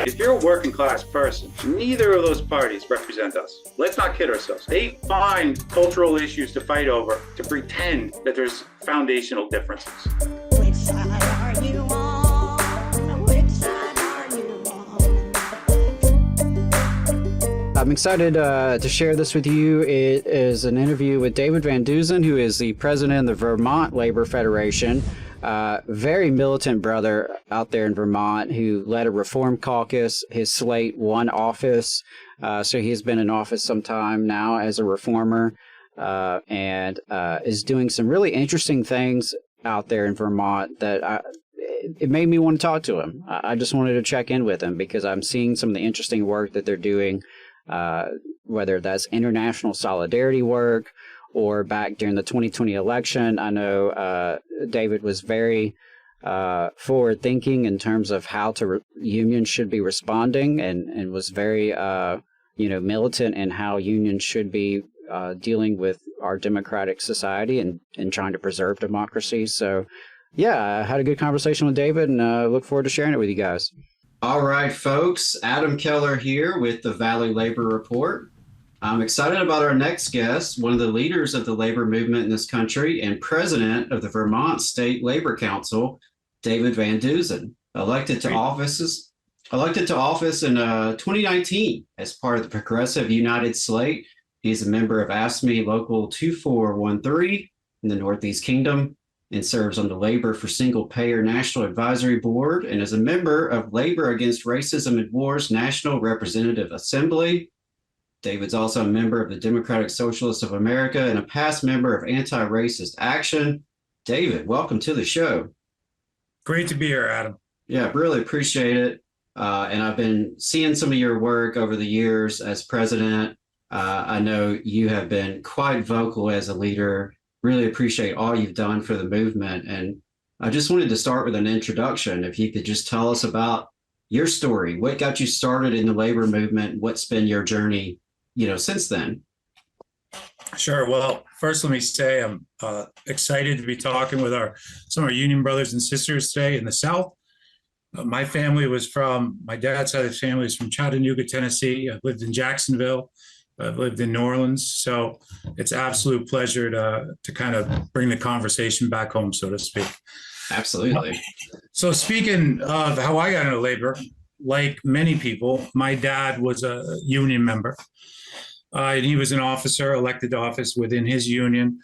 If you're a working class person, neither of those parties represent us. Let's not kid ourselves. They find cultural issues to fight over to pretend that there's foundational differences. Which side are you on? Which side are you on? I'm excited to share this with you. It is an interview with David Van Deusen, who is the president of the Vermont Labor Federation. Very militant brother out there in Vermont who led a reform caucus. His slate won office. So he's been in office some time now as a reformer and is doing some really interesting things out there in Vermont that it made me want to talk to him. I just wanted to check in with him because I'm seeing some of the interesting work that they're doing, whether that's international solidarity work or back during the 2020 election. I know David was very forward thinking in terms of how unions should be responding and was very militant in how unions should be dealing with our democratic society and trying to preserve democracy. So yeah, I had a good conversation with David and look forward to sharing it with you guys. All right, folks, Adam Keller here with the Valley Labor Report. I'm excited about our next guest, one of the leaders of the labor movement in this country and president of the Vermont State Labor Council, David Van Deusen, elected to office in 2019 as part of the Progressive United Slate. He's a member of AFSCME Local 2413 in the Northeast Kingdom and serves on the Labor for Single Payer National Advisory Board and is a member of Labor Against Racism and War's National Representative Assembly. David's also a member of the Democratic Socialists of America and a past member of Anti-Racist Action. David, welcome to the show. Great to be here, Adam. Yeah, really appreciate it. And I've been seeing some of your work over the years as president. I know you have been quite vocal as a leader. Really appreciate all you've done for the movement. And I just wanted to start with an introduction. If you could just tell us about your story, what got you started in the labor movement, what's been your journey since then? Sure. Well, first, let me say I'm excited to be talking with some of our union brothers and sisters today in the South. My dad's side of the family is from Chattanooga, Tennessee. I've lived in Jacksonville. I've lived in New Orleans. So it's an absolute pleasure to kind of bring the conversation back home, so to speak. Absolutely. So speaking of how I got into labor, like many people, my dad was a union member. And he was an officer, elected to office within his union.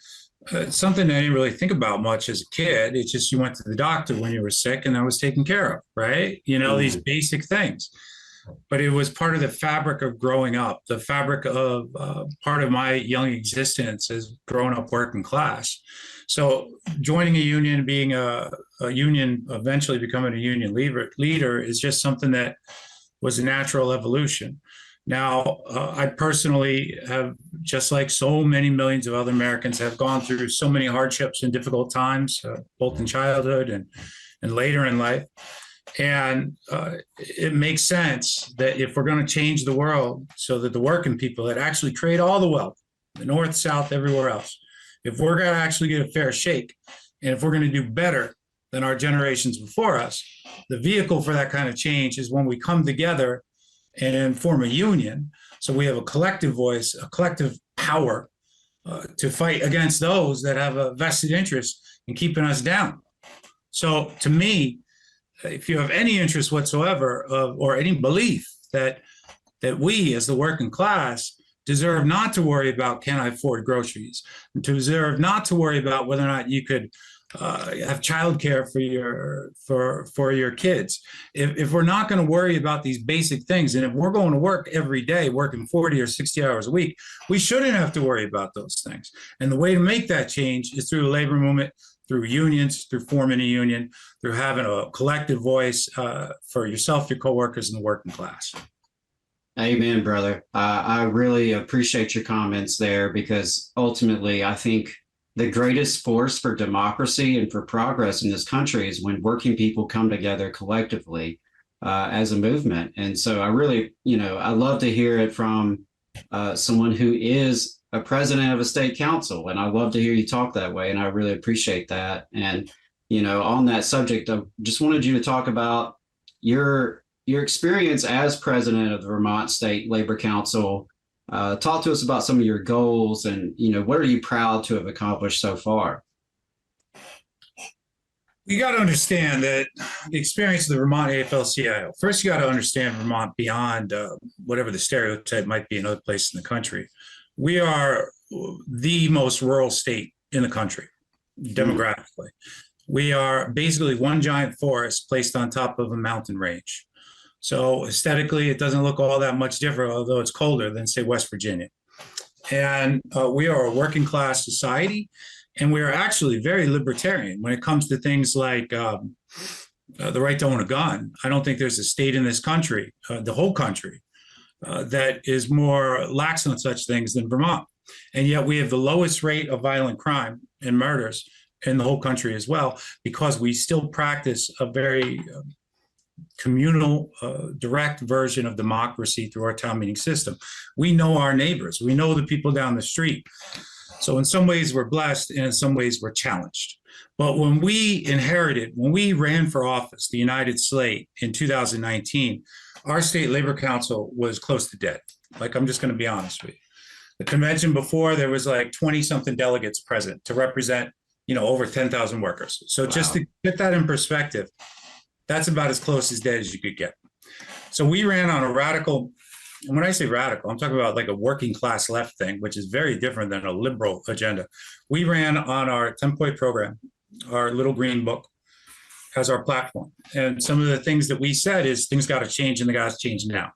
Something I didn't really think about much as a kid. It's just you went to the doctor when you were sick and that was taken care of, right? These basic things. But it was part of the fabric of growing up, the fabric of part of my young existence as growing up working class. So joining a union, being a union, eventually becoming a union leader is just something that was a natural evolution. Now, I personally have, just like so many millions of other Americans, have gone through so many hardships and difficult times, both in childhood and later in life. And it makes sense that if we're going to change the world so that the working people that actually create all the wealth, the North, South, everywhere else, if we're going to actually get a fair shake, and if we're going to do better than our generations before us, the vehicle for that kind of change is when we come together and form a union. So we have a collective voice, a collective power to fight against those that have a vested interest in keeping us down. So to me, if you have any interest whatsoever or any belief that we as the working class deserve not to worry about can I afford groceries, and to deserve not to worry about whether or not you could have childcare for your kids. If we're not going to worry about these basic things, and if we're going to work every day, working 40 or 60 hours a week, we shouldn't have to worry about those things. And the way to make that change is through the labor movement, through unions, through forming a union, through having a collective voice for yourself, your coworkers, and the working class. Amen, brother. I really appreciate your comments there because ultimately I think the greatest force for democracy and for progress in this country is when working people come together collectively as a movement. And so I really, I love to hear it from someone who is a president of a state council. And I love to hear you talk that way. And I really appreciate that. And, on that subject, I just wanted you to talk about your your experience as president of the Vermont State Labor Council, talk to us about some of your goals and, what are you proud to have accomplished so far? You got to understand that the experience of the Vermont AFL-CIO, first you got to understand Vermont beyond whatever the stereotype might be in other places in the country. We are the most rural state in the country, demographically. We are basically one giant forest placed on top of a mountain range. So aesthetically, it doesn't look all that much different, although it's colder than, say, West Virginia. And we are a working class society, and we are actually very libertarian when it comes to things like the right to own a gun. I don't think there's a state in this country, the whole country, that is more lax on such things than Vermont. And yet we have the lowest rate of violent crime and murders in the whole country as well, because we still practice a very communal, direct version of democracy through our town meeting system. We know our neighbors. We know the people down the street. So in some ways we're blessed, and in some ways we're challenged. But when we ran for office, the United Slate in 2019, our state labor council was close to dead. Like, I'm just going to be honest with you. The convention before, there was like 20 something delegates present to represent, over 10,000 workers. So just to put that in perspective, that's about as close as dead as you could get. So we ran on a radical, and when I say radical, I'm talking about like a working class left thing, which is very different than a liberal agenda. We ran on our 10-point program, our little green book, as our platform. And some of the things that we said is things got to change, and they got to change now.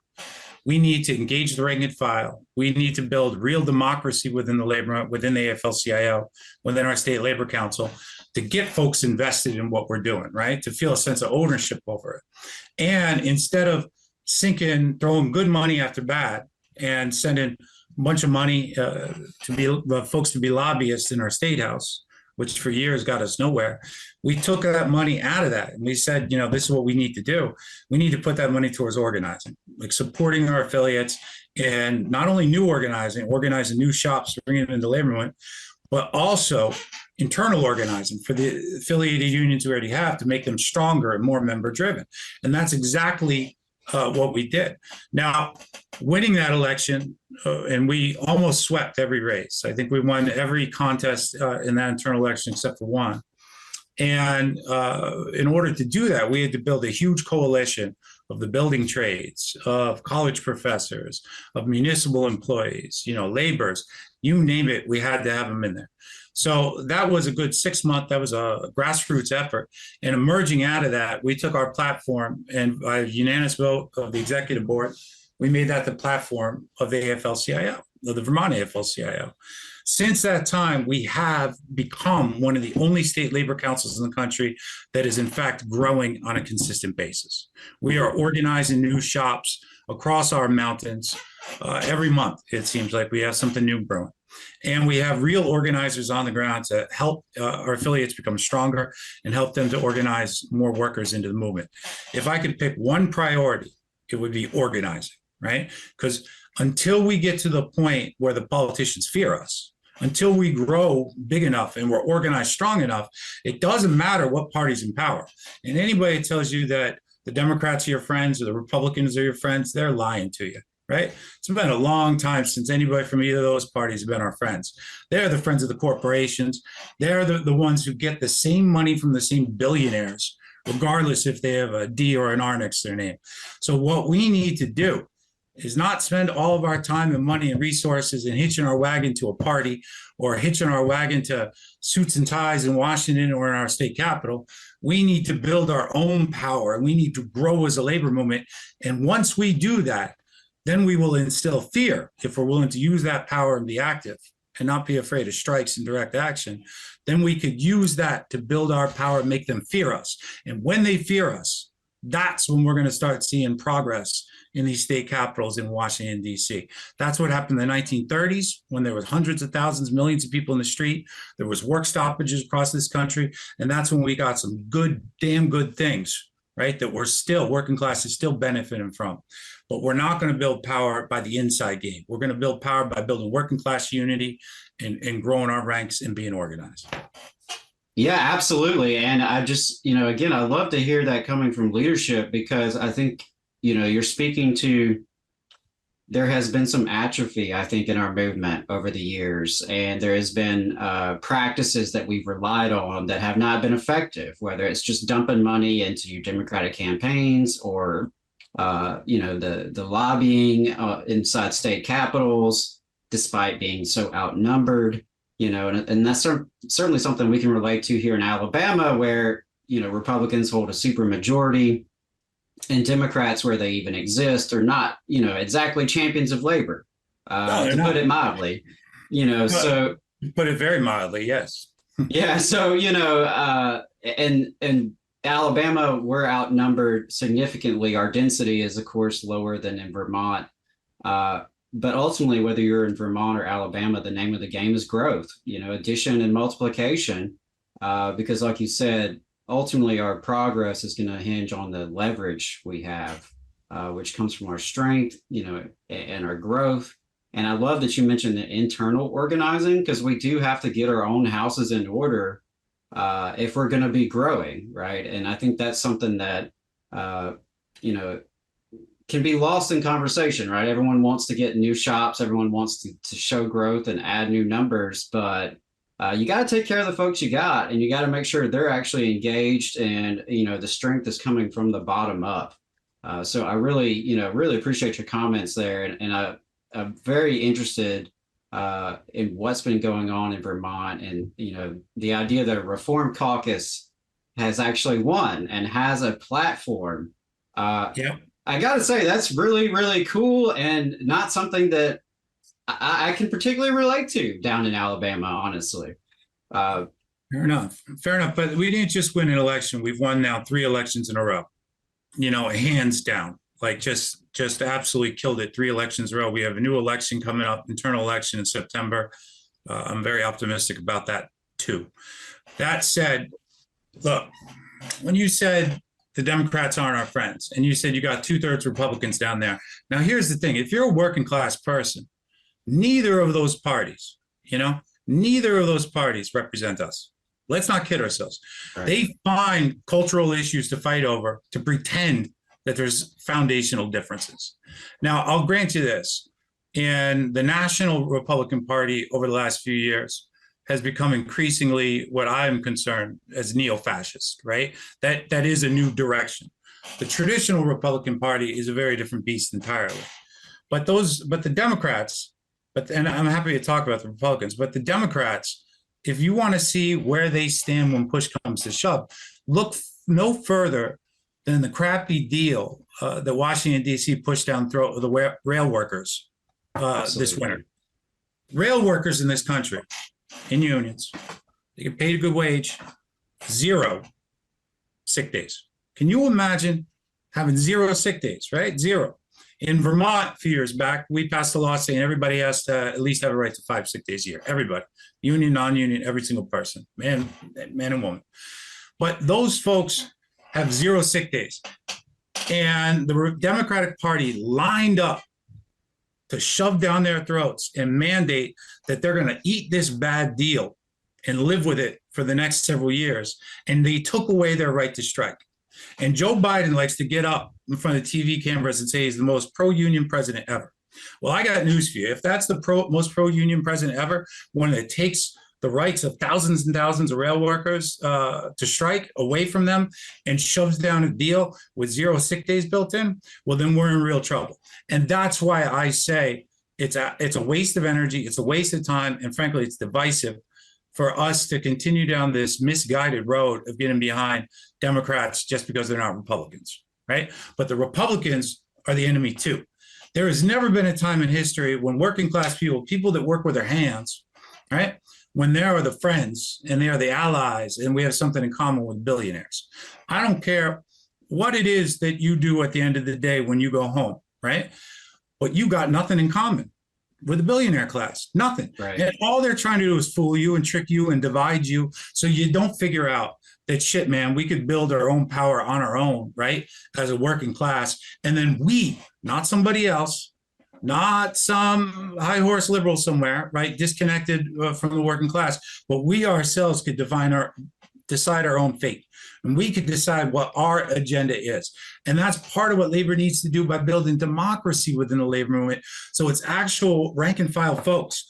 We need to engage the rank and file. We need to build real democracy within the labor, within the AFL-CIO, within our state labor council, to get folks invested in what we're doing, right? To feel a sense of ownership over it. And instead of throwing good money after bad and sending a bunch of money folks to be lobbyists in our state house, which for years got us nowhere, we took that money out of that. And we said, this is what we need to do. We need to put that money towards organizing, like supporting our affiliates, and not only new organizing new shops, bringing them into labor movement, but also internal organizing for the affiliated unions we already have to make them stronger and more member driven. And that's exactly what we did. Now, winning that election, and we almost swept every race. I think we won every contest in that internal election except for one. And in order to do that, we had to build a huge coalition of the building trades, of college professors, of municipal employees, laborers, you name it, we had to have them in there. So that was a good 6 month. That was a grassroots effort. And emerging out of that, we took our platform, and by a unanimous vote of the executive board, we made that the platform of the AFL-CIO, of the Vermont AFL-CIO. Since that time, we have become one of the only state labor councils in the country that is in fact growing on a consistent basis. We are organizing new shops across our mountains every month. It seems like we have something new brewing. And we have real organizers on the ground to help our affiliates become stronger and help them to organize more workers into the movement. If I could pick one priority, it would be organizing, right? Because until we get to the point where the politicians fear us, until we grow big enough and we're organized strong enough, it doesn't matter what party's in power. And anybody that tells you that the Democrats are your friends or the Republicans are your friends, they're lying to you. Right? It's been a long time since anybody from either of those parties have been our friends. They're the friends of the corporations. They're the ones who get the same money from the same billionaires, regardless if they have a D or an R next to their name. So what we need to do is not spend all of our time and money and resources in hitching our wagon to a party or hitching our wagon to suits and ties in Washington or in our state capital. We need to build our own power, and we need to grow as a labor movement. And once we do that, then we will instill fear. If we're willing to use that power and be active and not be afraid of strikes and direct action, then we could use that to build our power and make them fear us. And when they fear us, that's when we're going to start seeing progress in these state capitals in Washington, D.C. That's what happened in the 1930s when there was hundreds of thousands, millions of people in the street. There was work stoppages across this country. And that's when we got some good, damn good things, right, that we're still, working class is still benefiting from. But we're not going to build power by the inside game. We're going to build power by building working class unity and growing our ranks and being organized. Yeah, absolutely. And I just, again, I love to hear that coming from leadership, because I think you're speaking to, there has been some atrophy, I think, in our movement over the years, and there has been practices that we've relied on that have not been effective, whether it's just dumping money into Democratic campaigns or, the lobbying inside state capitals, despite being so outnumbered, and that's certainly something we can relate to here in Alabama, where, Republicans hold a super majority, and Democrats, where they even exist, are not, exactly champions of labor, to put it mildly, so. Put it very mildly, yes. Yeah, so, and Alabama, we're outnumbered significantly. Our density is, of course, lower than in Vermont. But ultimately, whether you're in Vermont or Alabama, the name of the game is growth, addition and multiplication, because like you said, ultimately our progress is going to hinge on the leverage we have, which comes from our strength, and our growth. And I love that you mentioned the internal organizing, because we do have to get our own houses in order if we're going to be growing, right? And I think that's something that, can be lost in conversation, right? Everyone wants to get new shops. Everyone wants to show growth and add new numbers, but you got to take care of the folks you got, and you got to make sure they're actually engaged, and, the strength is coming from the bottom up. So I really, really appreciate your comments there. And I'm very interested in what's been going on in Vermont, and, the idea that a Reform Caucus has actually won and has a platform. Yeah. I got to say, that's really, really cool, and not something that I can particularly relate to down in Alabama, honestly. Fair enough. But we didn't just win an election. We've won now 3 elections in a row, hands down, like just absolutely killed it. 3 elections in a row. We have a new election coming up, internal election in September. I'm very optimistic about that too. That said, look, when you said the Democrats aren't our friends, and you said you got 2/3 Republicans down there. Now, here's the thing. If you're a working class person, neither of those parties, neither of those parties represent us. Let's not kid ourselves. Right. They find cultural issues to fight over to pretend that there's foundational differences. Now, I'll grant you this. In the National Republican Party over the last few years, has become increasingly what I'm concerned as neo-fascist, right? That is a new direction. The traditional Republican Party is a very different beast entirely. But the Democrats, and I'm happy to talk about the Republicans, but the Democrats, if you want to see where they stand when push comes to shove, look no further than the crappy deal that Washington, D.C. pushed down throat of the rail workers this winter. Rail workers in this country, in unions, they get paid a good wage, 0 sick days. Can you imagine having 0 sick days, right? 0. In Vermont, a few years back, we passed a law saying everybody has to at least have a right to 5 sick days a year. Everybody, union, non-union, every single person, man and woman. But those folks have 0 sick days. And the Democratic Party lined up to shove down their throats and mandate that they're going to eat this bad deal and live with it for the next several years. And they took away their right to strike. And Joe Biden likes to get up in front of TV cameras and say he's the most pro-union president ever. Well, I got news for you. If that's the most pro-union president ever, one that takes the rights of thousands and thousands of rail workers to strike away from them and shoves down a deal with 0 sick days built in, well, then we're in real trouble. And that's why I say it's a waste of energy, it's a waste of time, and frankly, it's divisive for us to continue down this misguided road of getting behind Democrats just because they're not Republicans, right? But the Republicans are the enemy too. There has never been a time in history when working class people that work with their hands, right? When they are the friends and they are the allies and we have something in common with billionaires. I don't care what it is that you do at the end of the day when you go home, right? But you got nothing in common with the billionaire class, nothing. Right. And all they're trying to do is fool you and trick you and divide you so you don't figure out that shit, man, we could build our own power on our own, right? As a working class. And then we, not somebody else, not some high horse liberal somewhere, right? Disconnected from the working class, but we ourselves could decide our own fate. And we could decide what our agenda is. And that's part of what labor needs to do by building democracy within the labor movement. So it's actual rank and file folks,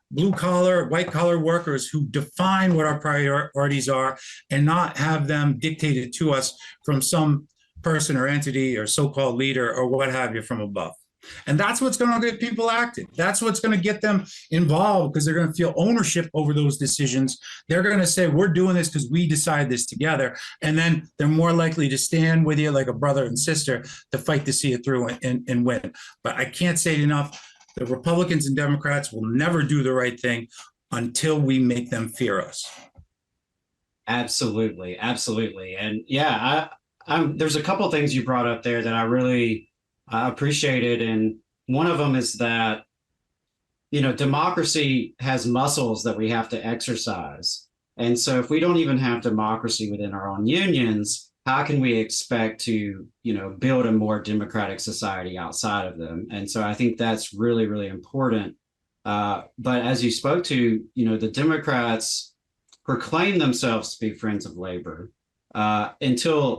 blue collar, white collar workers who define what our priorities are and not have them dictated to us from some person or entity or so-called leader or what have you from above. And that's what's going to get people active. That's what's going to get them involved, because they're going to feel ownership over those decisions. They're going to say, we're doing this because we decide this together. And then they're more likely to stand with you like a brother and sister to fight to see it through and win. But I can't say it enough. The Republicans and Democrats will never do the right thing until we make them fear us. Absolutely. Absolutely. And yeah, there's a couple of things you brought up there that I really appreciated. And one of them is that, democracy has muscles that we have to exercise. And so if we don't even have democracy within our own unions, how can we expect to, build a more democratic society outside of them? And so I think that's really, really important. But as you spoke to, the Democrats proclaim themselves to be friends of labor. Until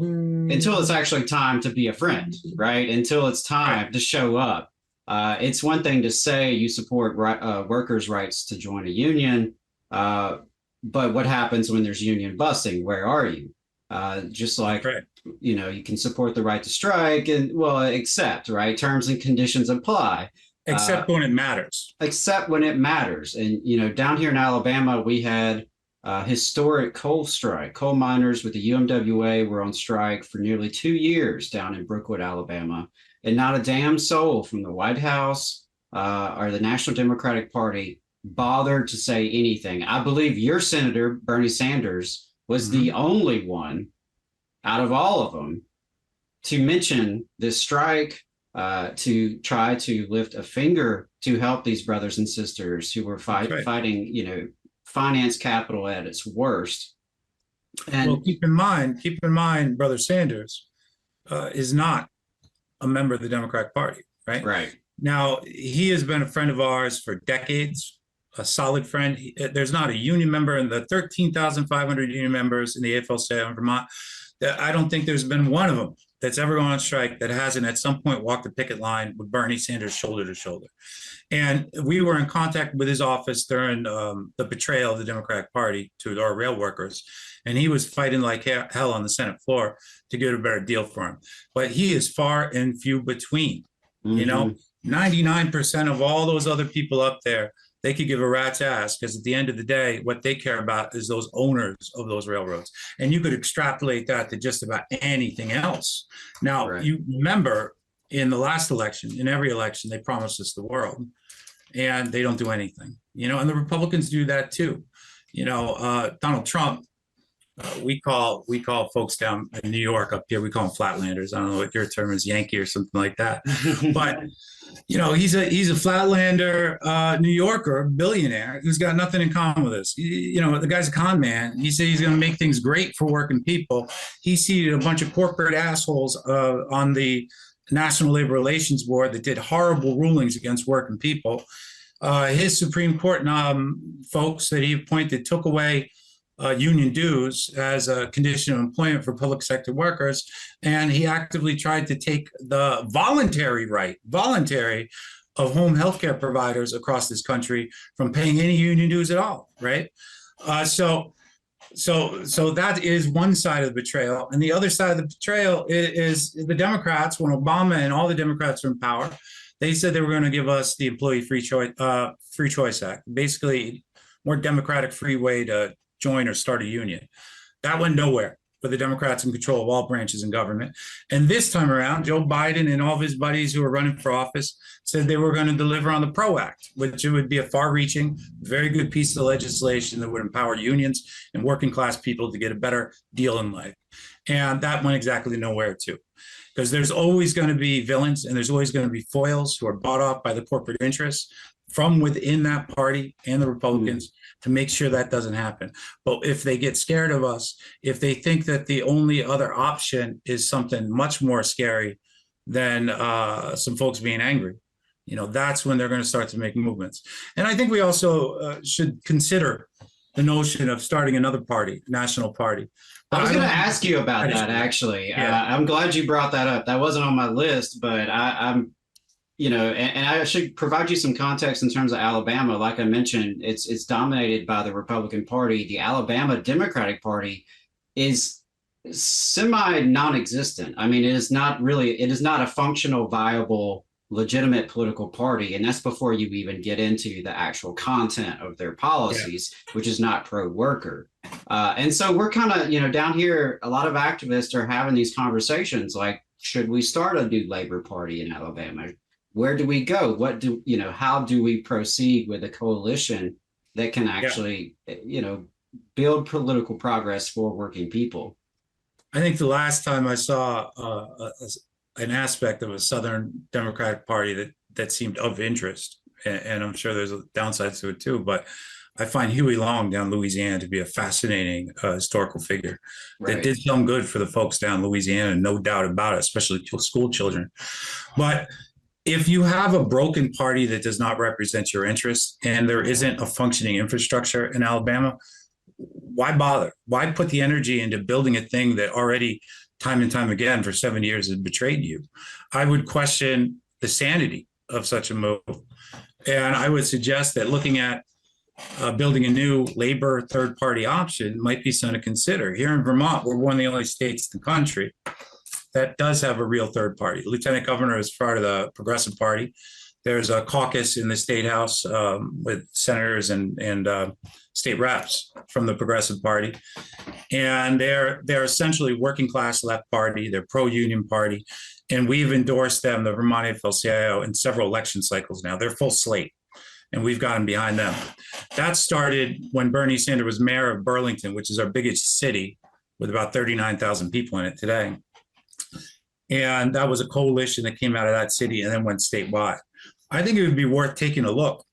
it's actually time to be a friend, right? Until it's time to show up. It's one thing to say you support workers' rights to join a union, but what happens when there's union busting? Where are you? Just like, you can support the right to strike and, except, right? Terms and conditions apply. Except when it matters. Except when it matters. And, down here in Alabama, we had historic coal strike. Coal miners with the UMWA were on strike for nearly 2 years down in Brookwood, Alabama. And not a damn soul from the White House or the National Democratic Party bothered to say anything. I believe your senator, Bernie Sanders, was the only one out of all of them to mention this strike, to try to lift a finger to help these brothers and sisters who were fighting, finance capital at its worst. And well, keep in mind, Brother Sanders is not a member of the Democratic Party, right? Right. Now, he has been a friend of ours for decades, a solid friend. There's not a union member in the 13,500 union members in the AFL-CIO in Vermont. I don't think there's been one of them that's ever gone on strike that hasn't at some point walked the picket line with Bernie Sanders shoulder to shoulder. And we were in contact with his office during the betrayal of the Democratic Party to our rail workers. And he was fighting like hell on the Senate floor to get a better deal for him. But he is far and few between. 99% of all those other people up there, they could give a rat's ass, because at the end of the day, what they care about is those owners of those railroads. And you could extrapolate that to just about anything else. Now, you remember in the last election, in every election, they promised us the world, and they don't do anything, and the Republicans do that too. Donald Trump, we call folks down in New York up here, we call them flatlanders. I don't know what your term is, Yankee or something like that. But he's a flatlander New Yorker, billionaire, who's got nothing in common with us. The guy's a con man. He said he's going to make things great for working people. He seated a bunch of corporate assholes on the National Labor Relations Board that did horrible rulings against working people. His Supreme Court folks that he appointed took away union dues as a condition of employment for public sector workers. And he actively tried to take the voluntary of home healthcare providers across this country from paying any union dues at all, right? So that is one side of the betrayal. And the other side of the betrayal is the Democrats. When Obama and all the Democrats were in power, they said they were going to give us the Employee Free Choice Act, basically more democratic free way to join or start a union. That went nowhere with the Democrats in control of all branches in government. And this time around, Joe Biden and all of his buddies who are running for office said they were going to deliver on the PRO Act, which would be a far-reaching, very good piece of legislation that would empower unions and working class people to get a better deal in life. And that went exactly nowhere too. Because there's always going to be villains and there's always going to be foils who are bought off by the corporate interests from within that party and the Republicans to make sure that doesn't happen. But if they get scared of us, if they think that the only other option is something much more scary than some folks being angry, that's when they're going to start to make movements. And I think we also should consider the notion of starting another party, national party. I was But going to don't- ask you about that, actually. Yeah. I'm glad you brought that up. That wasn't on my list, but I'm, and I should provide you some context in terms of Alabama. Like I mentioned, it's dominated by the Republican Party. The Alabama Democratic Party is semi non-existent. I mean, it is not a functional, viable, legitimate political party. And that's before you even get into the actual content of their policies, which is not pro-worker. And so we're kind of, down here, a lot of activists are having these conversations like, should we start a new labor party in Alabama? Where do we go? How do we proceed with a coalition that can actually, build political progress for working people? I think the last time I saw an aspect of a Southern Democratic Party that seemed of interest, and I'm sure there's a downside to it too, but I find Huey Long down Louisiana to be a fascinating historical figure that did some good for the folks down Louisiana, no doubt about it, especially school children. But if you have a broken party that does not represent your interests and there isn't a functioning infrastructure in Alabama, why bother? Why put the energy into building a thing that already time and time again for 7 years has betrayed you? I would question the sanity of such a move. And I would suggest that looking at building a new labor third party option might be something to consider. Here in Vermont, we're one of the only states in the country that does have a real third party. The Lieutenant Governor is part of the Progressive Party. There's a caucus in the State House with senators and state reps from the Progressive Party. And they're essentially working class left party. They're pro-union party. And we've endorsed them, the Vermont AFL-CIO, in several election cycles now. They're full slate. And we've gotten behind them. That started when Bernie Sanders was mayor of Burlington, which is our biggest city with about 39,000 people in it today. And that was a coalition that came out of that city and then went statewide. I think it would be worth taking a look.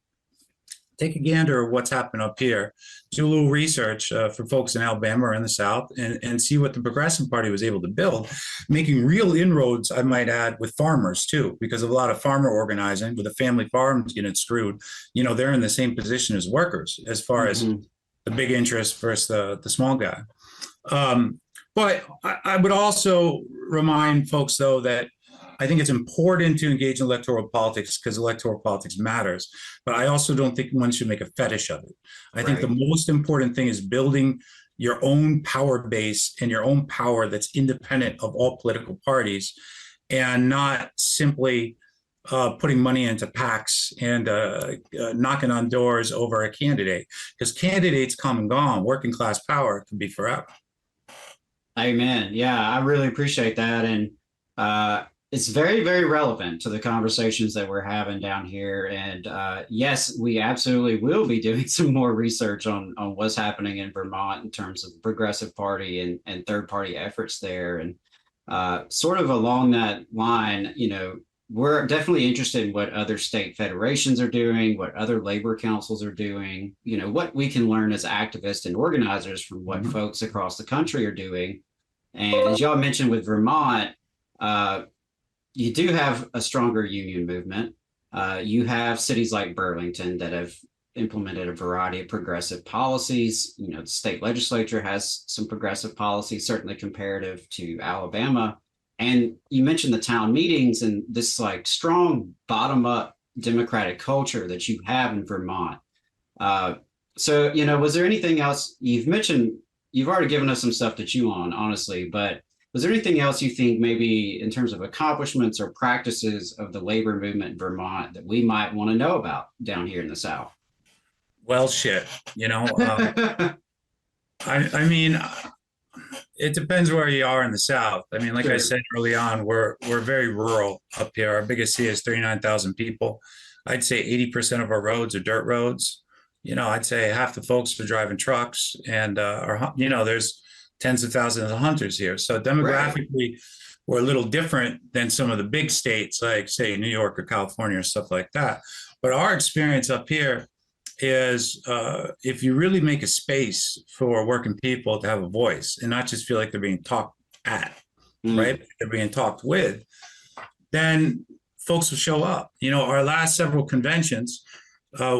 Take a gander of what's happened up here. Do a little research for folks in Alabama or in the South and see what the Progressive Party was able to build, making real inroads, I might add, with farmers too, because of a lot of farmer organizing with the family farms getting screwed. They're in the same position as workers as far as the big interest versus the small guy. But I would also remind folks, though, that I think it's important to engage in electoral politics because electoral politics matters. But I also don't think one should make a fetish of it. I think the most important thing is building your own power base and your own power that's independent of all political parties and not simply putting money into PACs and knocking on doors over a candidate, because candidates come and gone. Working class power can be forever. Amen. Yeah, I really appreciate that. And it's very, very relevant to the conversations that we're having down here. And yes, we absolutely will be doing some more research on what's happening in Vermont in terms of the Progressive Party and third party efforts there. And sort of along that line, we're definitely interested in what other state federations are doing, what other labor councils are doing, what we can learn as activists and organizers from what folks across the country are doing. And as y'all mentioned with Vermont, you do have a stronger union movement. You have cities like Burlington that have implemented a variety of progressive policies. The state legislature has some progressive policies, certainly comparative to Alabama. And you mentioned the town meetings and this strong bottom-up democratic culture that you have in Vermont. So, was there anything else you've mentioned? You've already given us some stuff to chew on, honestly, but was there anything else you think maybe in terms of accomplishments or practices of the labor movement in Vermont that we might want to know about down here in the South? Well, shit, I mean, it depends where you are in the South. I mean, like I said early on, we're very rural up here. Our biggest city is 39,000 people. I'd say 80% of our roads are dirt roads. I'd say half the folks are driving trucks, and there's tens of thousands of hunters here. So demographically, we're a little different than some of the big states, like say New York or California or stuff like that. But our experience up here is if you really make a space for working people to have a voice and not just feel like they're being talked at, right? They're being talked with, then folks will show up. Our last several conventions,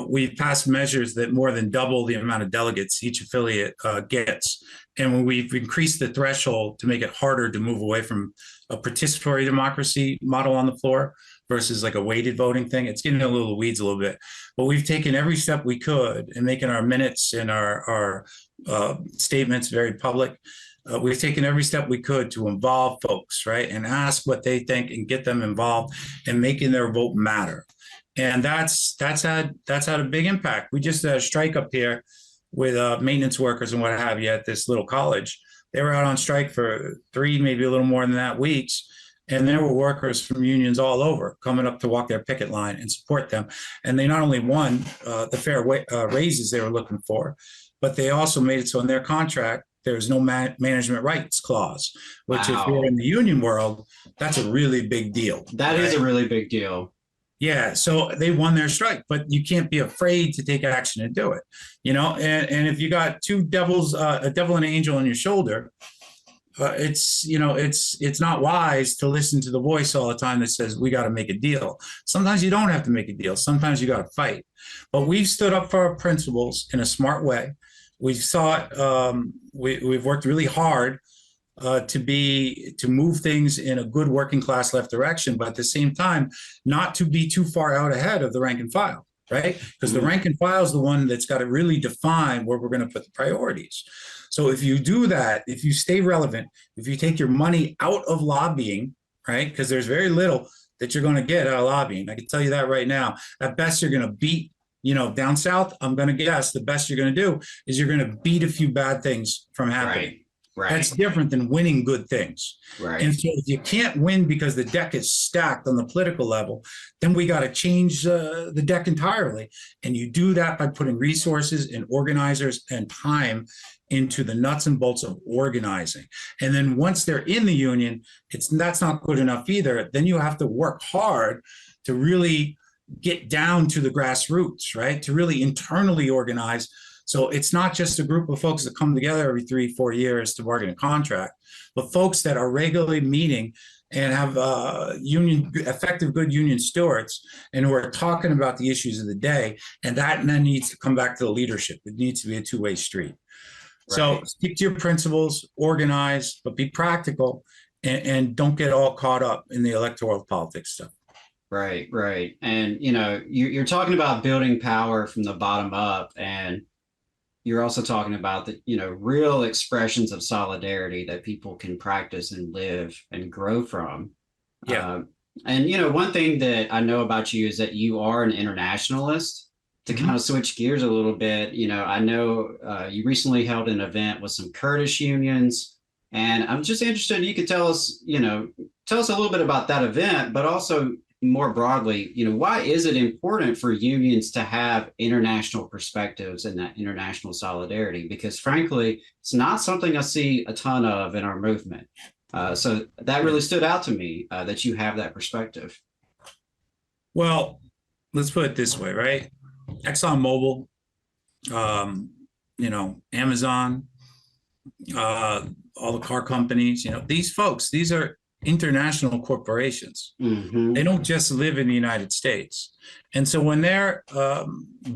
we've passed measures that more than double the amount of delegates each affiliate gets. And when we've increased the threshold to make it harder to move away from a participatory democracy model on the floor versus like a weighted voting thing, it's getting a little weeds a little bit. But we've taken every step we could in making our minutes and our statements very public. We've taken every step we could to involve folks, right, and ask what they think and get them involved and making their vote matter. And that's had a big impact. We just had a strike up here with maintenance workers and what have you at this little college. They were out on strike for 3, maybe a little more than that, weeks. And there were workers from unions all over coming up to walk their picket line and support them. And they not only won the fair raises they were looking for, but they also made it so in their contract, there's no management rights clause, which if you're in the union world, that's a really big deal. That is a really big deal. Yeah, so they won their strike, but you can't be afraid to take action and do it, you know. And if you got two devils, a devil and an angel on your shoulder, it's not wise to listen to the voice all the time that says we got to make a deal. Sometimes you don't have to make a deal. Sometimes you got to fight. But we've stood up for our principles in a smart way. We've we've worked really hard to move things in a good working class left direction, but at the same time, not to be too far out ahead of the rank and file, right? Because the rank and file is the one that's got to really define where we're going to put the priorities. So if you do that, if you stay relevant, if you take your money out of lobbying, right? Because there's very little that you're going to get out of lobbying. I can tell you that right now. At best, you're going to beat, down south, I'm going to guess the best you're going to do is you're going to beat a few bad things from happening. Right. That's different than winning good things. Right. And so if you can't win because the deck is stacked on the political level, then we got to change the deck entirely. And you do that by putting resources and organizers and time into the nuts and bolts of organizing. And then once they're in the union, that's not good enough either. Then you have to work hard to really get down to the grassroots, right? To really internally organize. So it's not just a group of folks that come together every 3-4 years to bargain a contract, but folks that are regularly meeting and have effective, good union stewards and who are talking about the issues of the day. And that then needs to come back to the leadership. It needs to be a two-way street. Right. So stick to your principles, organize, but be practical and don't get all caught up in the electoral politics stuff. Right, right. And, you're talking about building power from the bottom up, and you're also talking about the, real expressions of solidarity that people can practice and live and grow from. Yeah. And, one thing that I know about you is that you are an internationalist. To kind of switch gears a little bit, I know you recently held an event with some Kurdish unions, and I'm just interested, you could tell us a little bit about that event, but also more broadly, why is it important for unions to have international perspectives and that international solidarity? Because frankly, it's not something I see a ton of in our movement. So that really stood out to me, that you have that perspective. Well, let's put it this way, right? ExxonMobil, Amazon, all the car companies, these folks, these are international corporations. Mm-hmm. They don't just live in the United States. And so when they're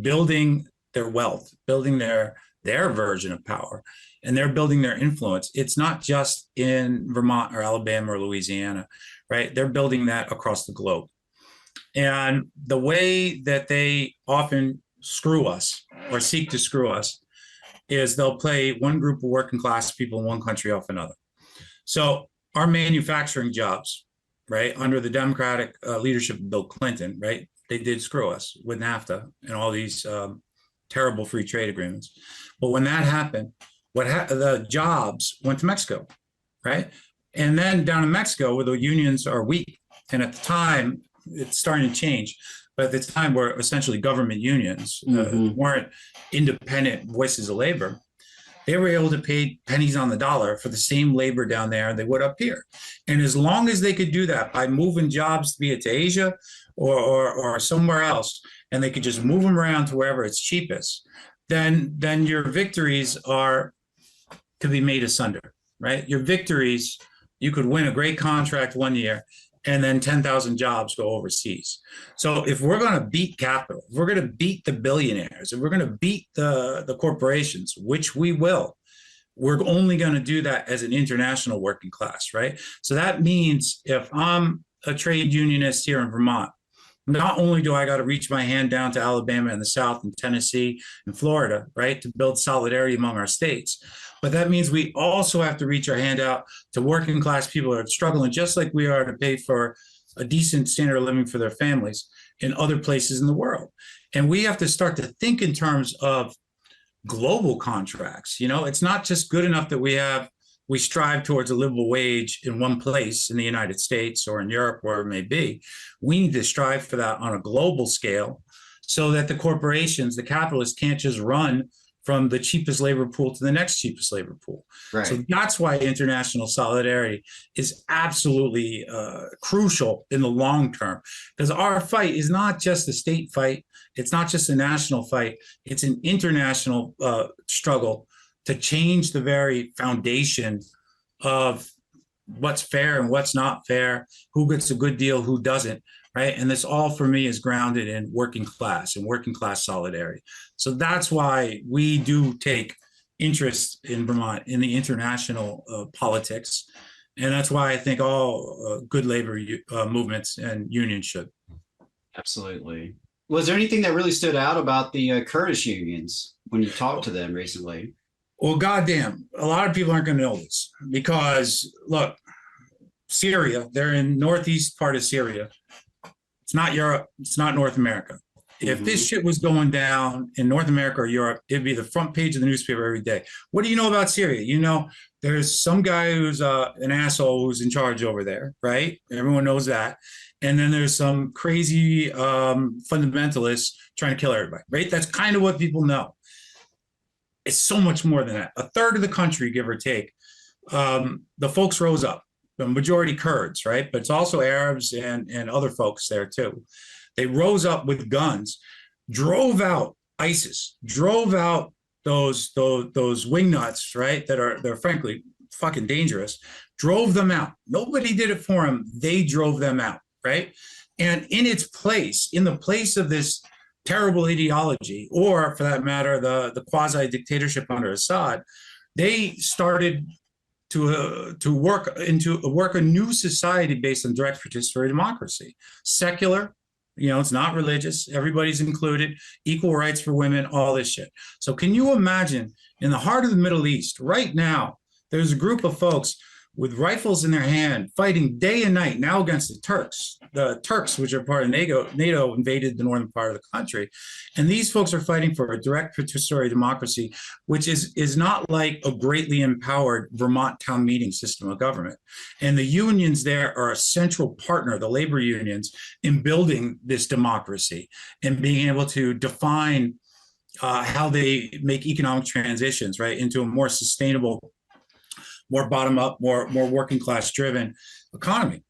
building their wealth, building their version of power, and they're building their influence, it's not just in Vermont or Alabama or Louisiana, right? They're building that across the globe. And the way that they often screw us or seek to screw us is they'll play one group of working class people in one country off another. So our manufacturing jobs, right, under the Democratic leadership of Bill Clinton, right, they did screw us with NAFTA and all these terrible free trade agreements. But when that happened, the jobs went to Mexico, right? And then down in Mexico, where the unions are weak, and at the time, it's starting to change, but at the time were essentially government unions, weren't independent voices of labor. They were able to pay pennies on the dollar for the same labor down there they would up here. And as long as they could do that by moving jobs, be it to Asia or somewhere else, and they could just move them around to wherever it's cheapest, then your victories could be made asunder, right? Your victories, you could win a great contract one year, and then 10,000 jobs go overseas. So if we're going to beat capital, if we're going to beat the billionaires, if we're going to beat the corporations, which we will, we're only going to do that as an international working class, right? So that means if I'm a trade unionist here in Vermont, not only do I got to reach my hand down to Alabama and the South and Tennessee and Florida, right, to build solidarity among our states, but that means we also have to reach our hand out to working class people that are struggling just like we are to pay for a decent standard of living for their families in other places in the world. And we have to start to think in terms of global contracts. You know, it's not just good enough that we strive towards a livable wage in one place in the United States or in Europe, where it may be. We need to strive for that on a global scale so that the corporations, the capitalists, can't just run from the cheapest labor pool to the next cheapest labor pool. Right. So that's why international solidarity is absolutely crucial in the long term, because our fight is not just a state fight. It's not just a national fight. It's an international struggle to change the very foundation of what's fair and what's not fair, who gets a good deal, who doesn't, right? And this all for me is grounded in working class and working class solidarity. So that's why we do take interest in Vermont in the international politics. And that's why I think all good labor movements and unions should. Absolutely. Was there anything that really stood out about the Kurdish unions when you talked to them recently? Well, goddamn, a lot of people aren't going to know this because, look, Syria, they're in northeast part of Syria. It's not Europe. It's not North America. If this shit was going down in North America or Europe, it'd be the front page of the newspaper every day. What do you know about Syria? You know, there's some guy who's an asshole who's in charge over there, right? Everyone knows that. And then there's some crazy fundamentalists trying to kill everybody, right? That's kind of what people know. It's so much more than that. A third of the country, give or take, the folks rose up, the majority Kurds, right? But it's also Arabs and other folks there too. They rose up with guns, drove out ISIS, drove out those wingnuts, right? They're frankly fucking dangerous, drove them out. Nobody did it for them. They drove them out, right? And in its place, in the place of this terrible ideology, or for that matter, the quasi-dictatorship under Assad, they started to work a new society based on direct participatory democracy, secular. You know, it's not religious. Everybody's included, equal rights for women, all this shit. So can you imagine in the heart of the Middle East right now, there's a group of folks with rifles in their hand fighting day and night now against the Turks. The Turks, which are part of NATO invaded the northern part of the country. And these folks are fighting for a direct participatory democracy, which is not like a greatly empowered Vermont town meeting system of government. And the unions there are a central partner, the labor unions, in building this democracy and being able to define how they make economic transitions, right, into a more sustainable, more bottom-up, more working class driven economy.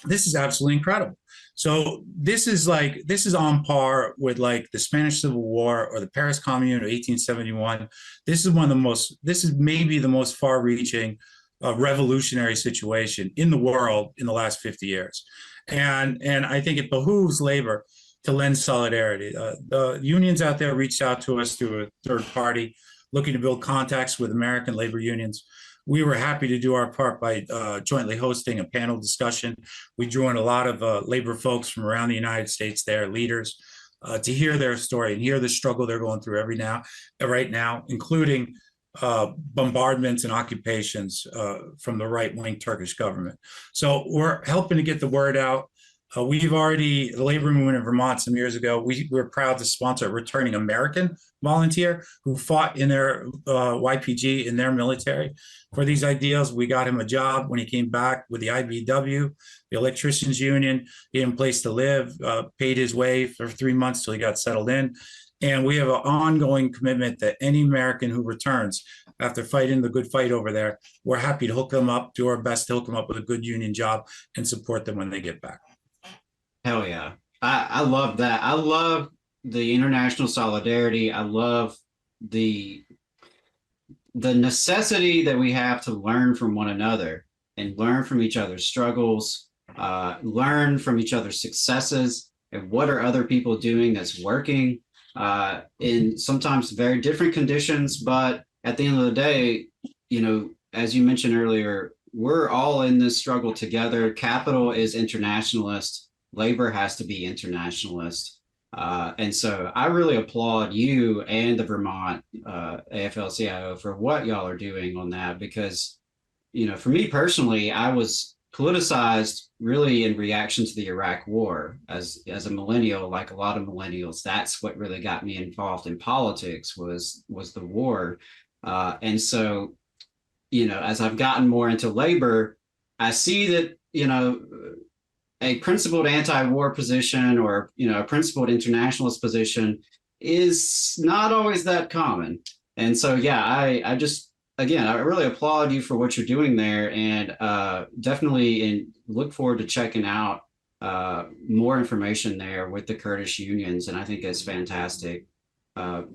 This is absolutely incredible. So this is on par with like the Spanish Civil War or the Paris Commune of 1871. This is maybe the most far-reaching revolutionary situation in the world in the last 50 years. And I think it behooves labor to lend solidarity. The unions out there reached out to us through a third party looking to build contacts with American labor unions. We were happy to do our part by jointly hosting a panel discussion. We drew in a lot of labor folks from around the United States, their leaders, to hear their story and hear the struggle they're going through right now, including bombardments and occupations from the right-wing Turkish government. So we're helping to get the word out. The labor movement in Vermont some years ago, we were proud to sponsor a returning American volunteer who fought in their YPG in their military for these ideals. We got him a job when he came back with the IBEW, the electricians union, gave him a place to live, paid his way for 3 months till he got settled in. And we have an ongoing commitment that any American who returns after fighting the good fight over there, we're happy to hook them up, do our best to hook them up with a good union job and support them when they get back. Hell yeah. I love that. I love the international solidarity. I love the necessity that we have to learn from one another and learn from each other's struggles learn from each other's successes and what are other people doing that's working in sometimes very different conditions. But at the end of the day, as you mentioned earlier, we're all in this struggle together. Capital is internationalist. Labor has to be internationalist. And so I really applaud you and the Vermont AFL-CIO for what y'all are doing on that, because, for me personally, I was politicized really in reaction to the Iraq War. As a millennial, like a lot of millennials, that's what really got me involved in politics was the war. And so, as I've gotten more into labor, I see that, a principled anti-war position or, a principled internationalist position is not always that common. And so, yeah, I really applaud you for what you're doing there, and definitely look forward to checking out more information there with the Kurdish unions. And I think it's fantastic. And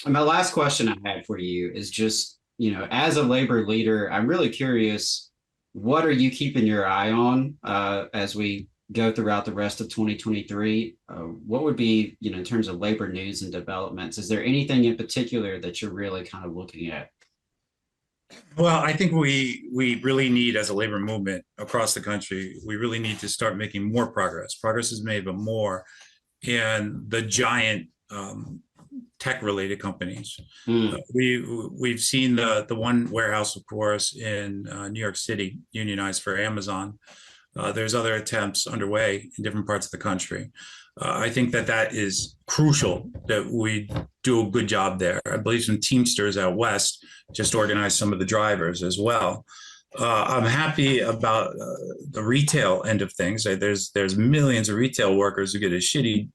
my last question I had for you is just, as a labor leader, I'm really curious, what are you keeping your eye on as we go throughout the rest of 2023? What would be, in terms of labor news and developments, is there anything in particular that you're really kind of looking at? Well, I think we really need, as a labor movement across the country, we really need to start making more progress. Progress is made, but more in the giant tech-related companies. We've seen the one warehouse, of course, in New York City, unionized for Amazon. There's other attempts underway in different parts of the country. I think that is crucial that we do a good job there. I believe some Teamsters out west just organized some of the drivers as well. I'm happy about the retail end of things. There's millions of retail workers who get a shitty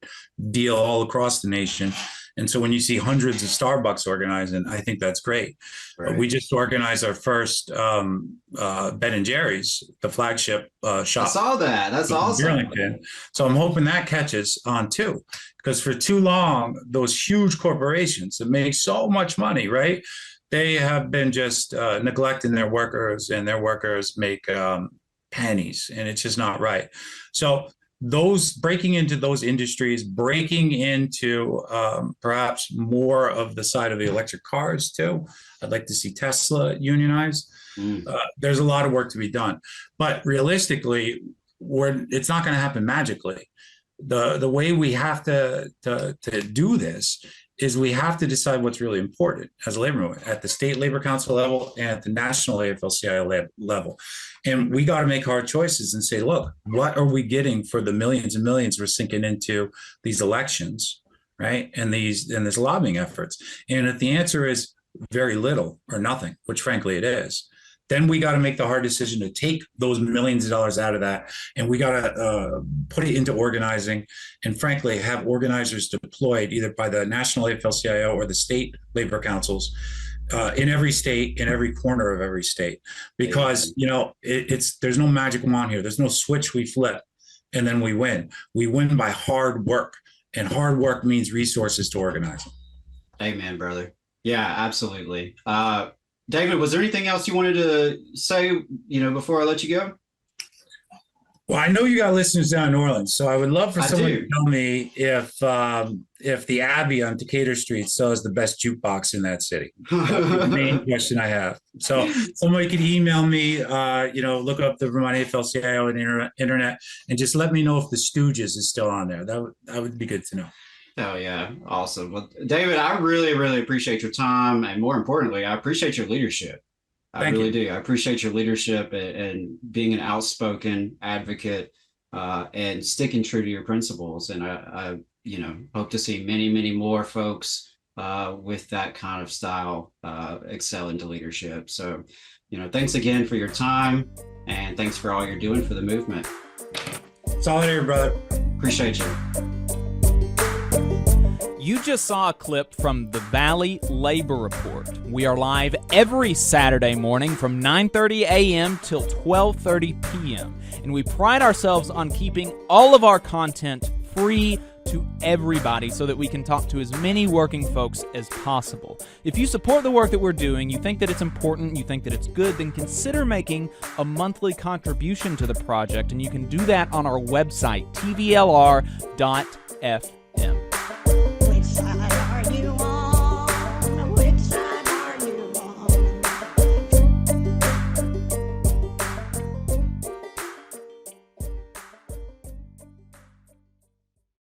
deal all across the nation. And so when you see hundreds of Starbucks organizing, I think that's great. Right. We just organized our first Ben & Jerry's, the flagship shop. I saw that. That's awesome. Burlington. So I'm hoping that catches on too, because for too long, those huge corporations that make so much money, right? They have been just neglecting their workers, and their workers make pennies, and it's just not right. So those breaking into those industries, breaking into perhaps more of the side of the electric cars too. I'd like to see Tesla unionized. There's a lot of work to be done, but realistically, it's not going to happen magically. The way we have to do this is we have to decide what's really important as a labor movement at the state labor council level and at the national AFL-CIO level. And we got to make hard choices and say, look, what are we getting for the millions and millions we're sinking into these elections, right? And these lobbying efforts. And if the answer is very little or nothing, which frankly it is, then we got to make the hard decision to take those millions of dollars out of that, and we got to put it into organizing, and frankly have organizers deployed either by the national AFL-CIO or the state labor councils in every state, in every corner of every state, because there's no magic wand here. There's no switch we flip and then we win. We win by hard work, and hard work means resources to organize. Amen, brother. Yeah, absolutely. David, was there anything else you wanted to say, before I let you go? Well, I know you got listeners down in New Orleans, so I would love for someone to tell me if the Abbey on Decatur Street still has the best jukebox in that city. That's the main question I have. So somebody could email me, look up the Vermont AFL-CIO on internet, and just let me know if the Stooges is still on there. That would be good to know. Oh, yeah. Awesome. Well, David, I really, really appreciate your time. And more importantly, I appreciate your leadership. I really do. I appreciate your leadership and being an outspoken advocate and sticking true to your principles. And I hope to see many, many more folks with that kind of style excel into leadership. So, thanks again for your time, and thanks for all you're doing for the movement. Solid here, brother. Appreciate you. You just saw a clip from the Valley Labor Report. We are live every Saturday morning from 9:30 a.m. till 12:30 p.m. And we pride ourselves on keeping all of our content free to everybody so that we can talk to as many working folks as possible. If you support the work that we're doing, you think that it's important, you think that it's good, then consider making a monthly contribution to the project, and you can do that on our website, tvlr.fm.